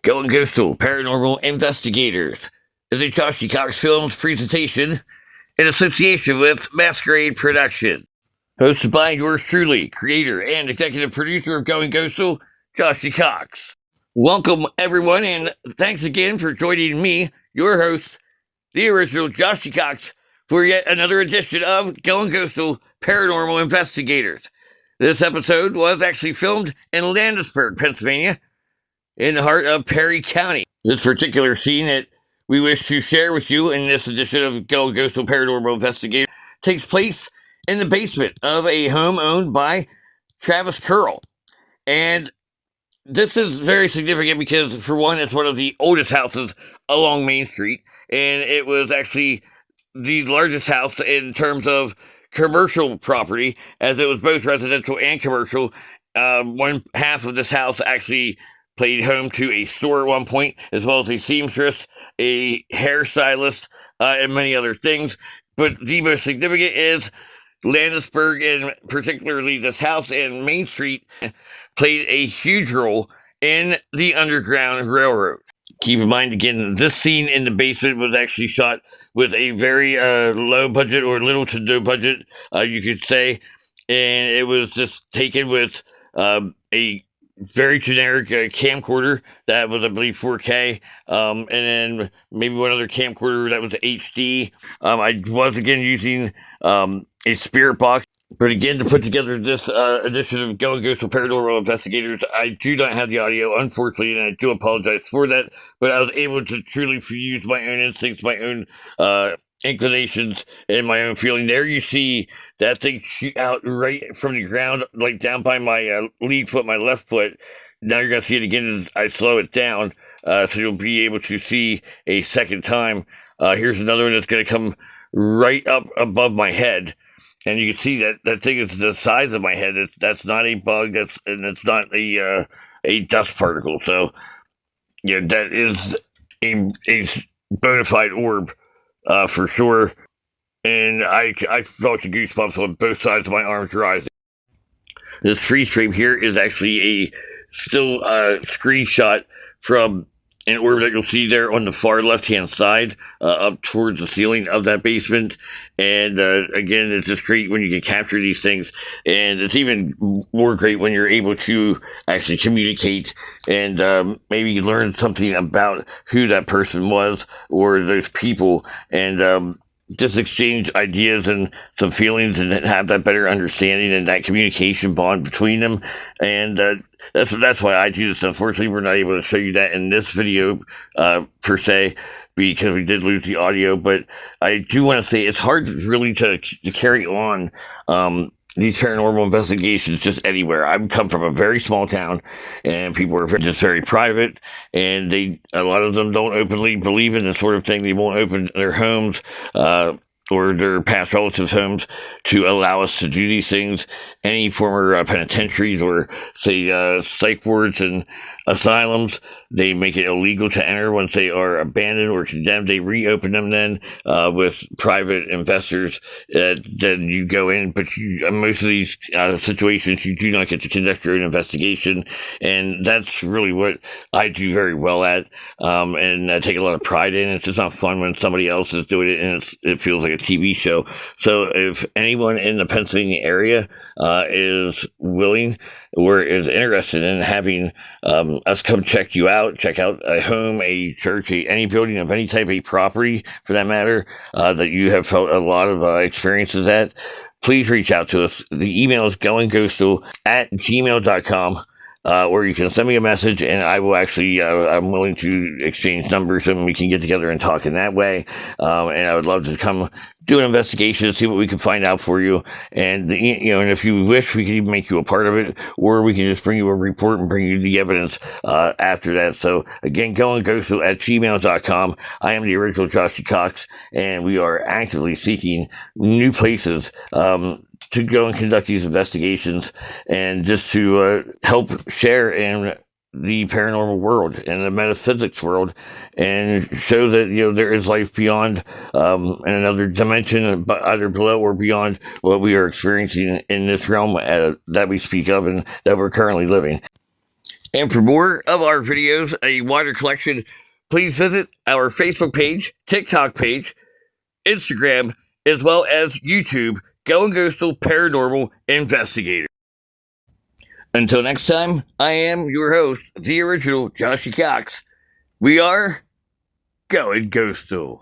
Going Coastal Paranormal Investigators is a Josh Cox Films presentation in association with Masquerade Production. Hosted by yours truly, creator and executive producer of Going Coastal, Josh Cox. Welcome, everyone, and thanks again for joining me, your host, the original Josh Cox, for yet another edition of Going Coastal Paranormal Investigators. This episode was actually filmed in Landisburg, Pennsylvania, in the heart of Perry County. This particular scene that we wish to share with you in this edition of Going Coastal Paranormal Investigators takes place in the basement of a home owned by Travis Curl. And this is very significant because, for one, it's one of the oldest houses along Main Street, and it was actually the largest house in terms of commercial property, as it was both residential and commercial. One half of this house actually played home to a store at one point, as well as a seamstress, a hairstylist, and many other things. But the most significant is Landisburg, and particularly this house and Main Street, played a huge role in the Underground Railroad. Keep in mind, again, this scene in the basement was actually shot with a very low budget, or little to no budget, you could say, and it was just taken with a very generic camcorder that was, I believe, 4K, and then maybe one other camcorder that was HD. I was, again, using a spirit box. But again, to put together this edition of Going Coastal Paranormal Investigators, I do not have the audio, unfortunately, and I do apologize for that. But I was able to truly use my own instincts, my own inclinations, and my own feeling. There you see that thing shoot out right from the ground, like down by my lead foot, my left foot. Now you're going to see it again as I slow it down, so you'll be able to see a second time. Here's another one that's going to come right up above my head. And you can see that thing is the size of my head. That's not a bug. And it's not a dust particle. So, yeah, that is a bona fide orb for sure. And I felt the goosebumps on both sides of my arms rising. This freeze frame here is actually a still screenshot from an orb that you'll see there on the far left-hand side, up towards the ceiling of that basement. And again, it's just great when you can capture these things, and it's even more great when you're able to actually communicate and maybe learn something about who that person was or those people, and just exchange ideas and some feelings and have that better understanding and that communication bond between them. And that's why I do this. Unfortunately, we're not able to show you that in this video per se, because we did lose the audio. But I do want to say it's hard really to carry on these paranormal investigations just anywhere. I come from a very small town, and people are just very private, and a lot of them don't openly believe in this sort of thing. They won't open their homes or their past relatives' homes to allow us to do these things. Any former penitentiaries or, say, psych wards and asylums, they make it illegal to enter once they are abandoned or condemned. They reopen them then with private investors. Then you go in, but most of these situations, you do not get to conduct your own investigation, and that's really what I do very well at, and I take a lot of pride in. It's just not fun when somebody else is doing it, and it feels like a TV show. So if anyone in the Pennsylvania area is willing or is interested in having us come check out a home, a church, any building of any type of property for that matter, that you have felt a lot of experiences at, please reach out to us. The email is goingcoastal@gmail.com. Or you can send me a message, and I will actually, I'm willing to exchange numbers, and we can get together and talk in that way. And I would love to come do an investigation to see what we can find out for you. And, and if you wish, we can even make you a part of it, or we can just bring you a report and bring you the evidence after that. So, again, goingcoastal@gmail.com. I am the original Josh Cox, and we are actively seeking new places to go and conduct these investigations, and just to help share in the paranormal world and the metaphysics world, and show that there is life beyond in another dimension, either below or beyond what we are experiencing in this realm that we speak of and that we're currently living. And for more of our videos, a wider collection, please visit our Facebook page, TikTok page, Instagram, as well as YouTube, Going Ghostal Paranormal Investigator. Until next time, I am your host, the original Joshy Cox. We are Going Ghostal.